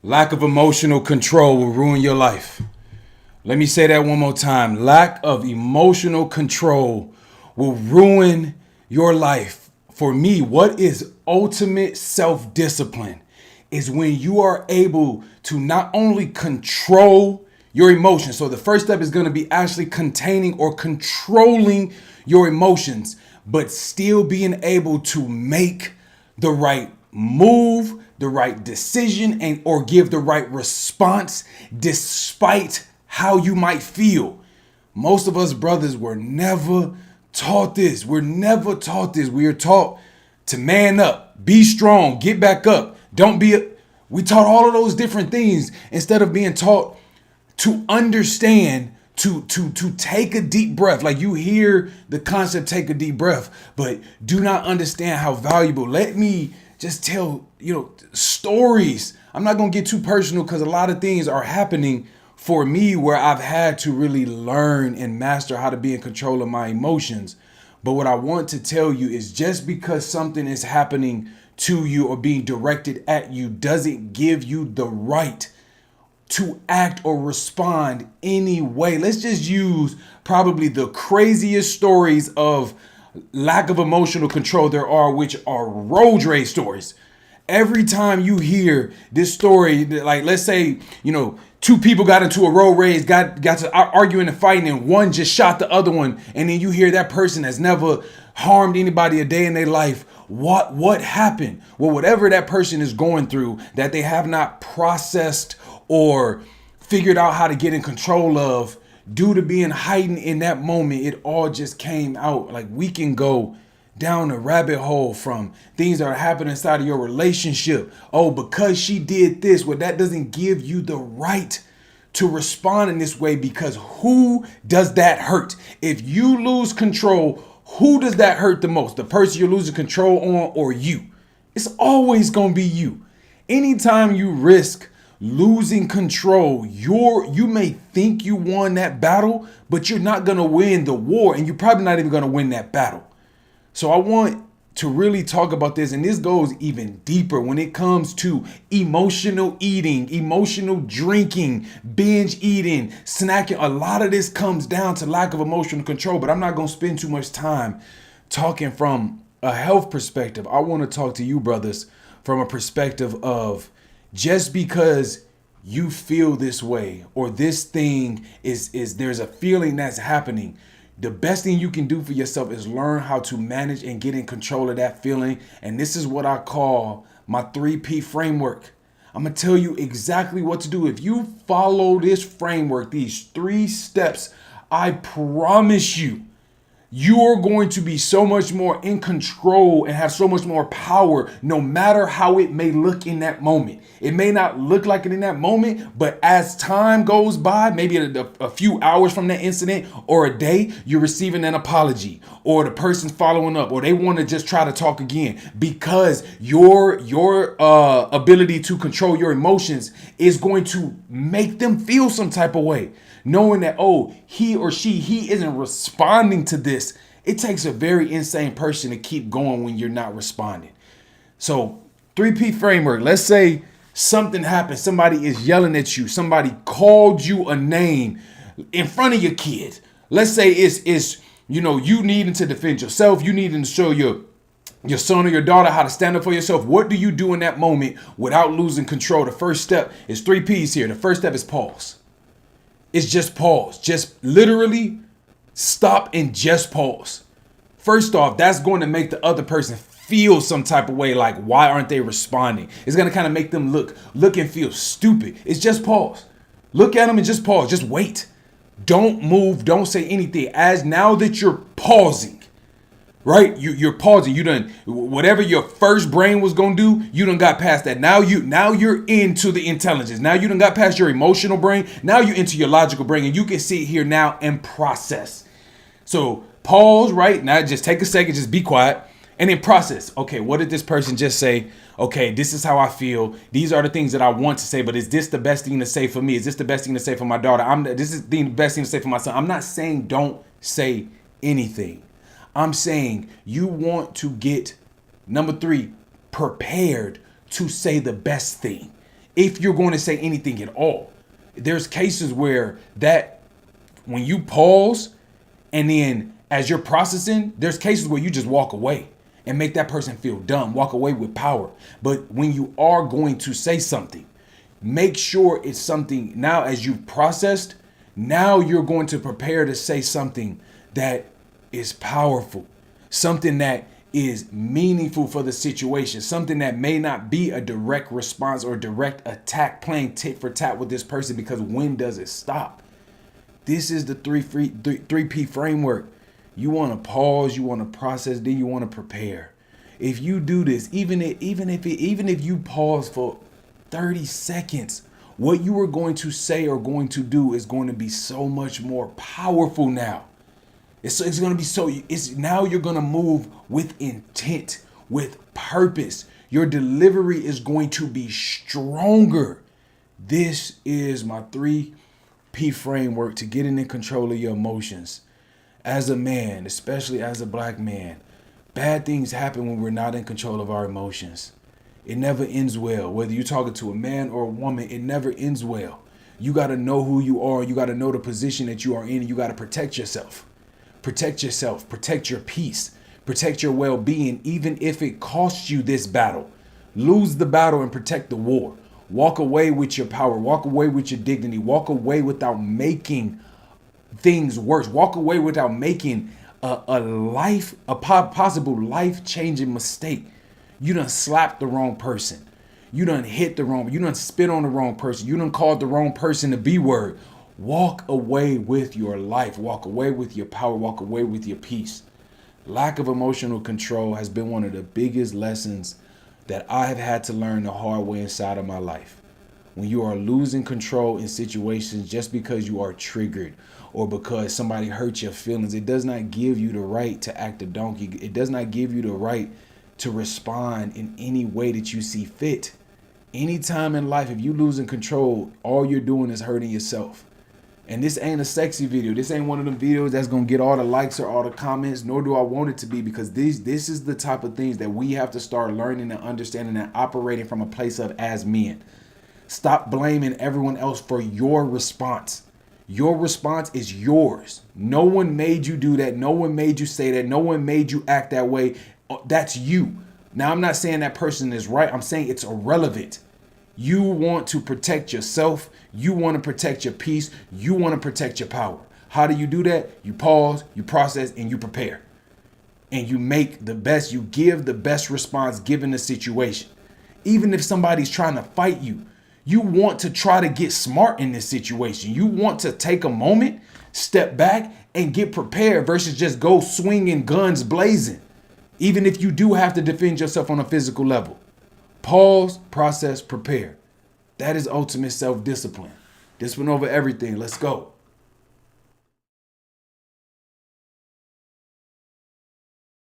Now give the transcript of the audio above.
Lack of emotional control will ruin your life. Let me say that one more time. Lack of emotional control will ruin your life. For me, what is ultimate self-discipline is when you are able to not only control your emotions. So the first step is going to be actually containing or controlling your emotions, but still being able to make the right move, the right decision, and or give the right response despite how you might feel. Most of us brothers were never taught this. We're never taught this. We are taught to man up, be strong, get back up. Don't be a, we taught all of those different things instead of being taught to understand, to take a deep breath. Like, you hear the concept, take a deep breath, but do not understand how valuable. Let me just tell, stories. I'm not going to get too personal because a lot of things are happening for me where I've had to really learn and master how to be in control of my emotions. But what I want to tell you is, just because something is happening to you or being directed at you doesn't give you the right to act or respond anyway. Let's just use probably the craziest stories of lack of emotional control there are, which are road rage stories. Every time you hear this story, like, let's say, two people got into a road rage, got to arguing and fighting, and one just shot the other one, and then you hear that person has never harmed anybody a day in their life. What happened? Well, whatever that person is going through that they have not processed or figured out how to get in control of, due to being heightened in that moment, it all just came out. Like, we can go down a rabbit hole from things that are happening inside of your relationship. Oh, because she did this. Well, that doesn't give you the right to respond in this way, because who does that hurt? If you lose control, who does that hurt the most? The person you're losing control on, or you? It's always going to be you. Anytime you risk losing control, you may think you won that battle, but you're not going to win the war, and you're probably not even going to win that battle. So I want to really talk about this, and this goes even deeper when it comes to emotional eating, emotional drinking, binge eating, snacking. A lot of this comes down to lack of emotional control, but I'm not going to spend too much time talking from a health perspective. I want to talk to you brothers from a perspective of, just because you feel this way, or this thing is there's a feeling that's happening, the best thing you can do for yourself is learn how to manage and get in control of that feeling. And this is what I call my 3P framework. I'm going to tell you exactly what to do. If you follow this framework, these 3 steps, I promise you're going to be so much more in control and have so much more power, no matter how it may look in that moment. It may not look like it in that moment, but as time goes by, maybe a few hours from that incident or a day, you're receiving an apology, or the person's following up, or they want to just try to talk again, because your ability to control your emotions is going to make them feel some type of way. Knowing that, oh, he isn't responding to this. It takes a very insane person to keep going when you're not responding. So 3P framework, let's say something happened. Somebody is yelling at you. Somebody called you a name in front of your kids. Let's say it's you needing to defend yourself. You needing to show your son or your daughter how to stand up for yourself. What do you do in that moment without losing control? The first step is 3 P's here. The first step is pause. It's just pause. Just literally stop and just pause. First off, that's going to make the other person feel some type of way, like, why aren't they responding? It's going to kind of make them look and feel stupid. It's just pause. Look at them and just pause. Just wait. Don't move. Don't say anything. As now that you're pausing, right? You're pausing. You done whatever your first brain was gonna do. You done got past that. Now you're into the intelligence. Now you done got past your emotional brain. Now you're into your logical brain, and you can sit here now and process. So pause. Right now, just take a second. Just be quiet, and then process. Okay, what did this person just say? Okay, this is how I feel. These are the things that I want to say, but is this the best thing to say for me? Is this the best thing to say for my daughter? This is the best thing to say for my son. I'm not saying don't say anything. I'm saying you want to get, number 3, prepared to say the best thing. if you're going to say anything at all. There's cases where that when you pause and then as you're processing, there's cases where you just walk away and make that person feel dumb, walk away with power. But when you are going to say something, make sure it's something now as you've processed, now you're going to prepare to say something that is powerful, something that is meaningful for the situation, something that may not be a direct response or direct attack, playing tit for tat with this person, because when does it stop? This is the 3P framework. You want to pause, you want to process, then you want to prepare. If you do this, even if you pause for 30 seconds, what you are going to say or going to do is going to be so much more powerful now. It's going to be now you're going to move with intent, with purpose. Your delivery is going to be stronger. This is my 3P framework to getting in control of your emotions. As a man, especially as a black man, bad things happen when we're not in control of our emotions. It never ends well. Whether you're talking to a man or a woman, it never ends well. You got to know who you are. You got to know the position that you are in. You got to protect yourself. Protect yourself. Protect your peace. Protect your well-being, even if it costs you this battle. Lose the battle and protect the war. Walk away with your power. Walk away with your dignity. Walk away without making things worse. Walk away without making a possible life-changing mistake. You done slapped the wrong person. You done hit the wrong, you done spit on the wrong person. You done called the wrong person the B word. Walk away with your life. Walk away with your power. Walk away with your peace. Lack of emotional control has been one of the biggest lessons that I have had to learn the hard way inside of my life. When you are losing control in situations just because you are triggered or because somebody hurt your feelings, it does not give you the right to act a donkey. It does not give you the right to respond in any way that you see fit. Anytime in life, if you losing control, all you're doing is hurting yourself. And this ain't a sexy video. This ain't one of them videos that's going to get all the likes or all the comments, nor do I want it to be, because this is the type of things that we have to start learning and understanding and operating from a place of as men. Stop blaming everyone else for your response. Your response is yours. No one made you do that. No one made you say that. No one made you act that way. That's you. Now, I'm not saying that person is right. I'm saying it's irrelevant. You want to protect yourself. You want to protect your peace. You want to protect your power. How do you do that? You pause, you process, and you prepare. And you make the best, you give the best response given the situation. Even if somebody's trying to fight you, you want to try to get smart in this situation. You want to take a moment, step back, and get prepared versus just go swinging guns blazing. Even if you do have to defend yourself on a physical level. Pause, process, prepare. That is ultimate self-discipline. Discipline over everything. Let's go.